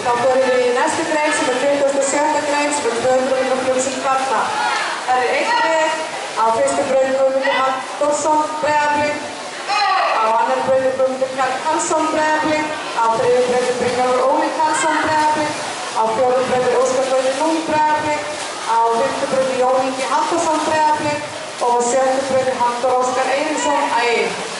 Þá förum við í næstu grein sem 27. grein sem 200 kalla. Það einn breyð á fyrstu breyði Guðmundur Halldórsson Breiðablik, á annar breyði Guðmundur Karlsson Breiðablik, á þriðju breyði Brynjólfur Óli Karlsson Breiðablik, á fjórðu breyði Óskar Gauti Lund Breiðablik, á fimmtu breyði Jón Ingi Halldórsson Breiðablik og á sjöttu breyði Halldór Óskar Eiríksson Ægir.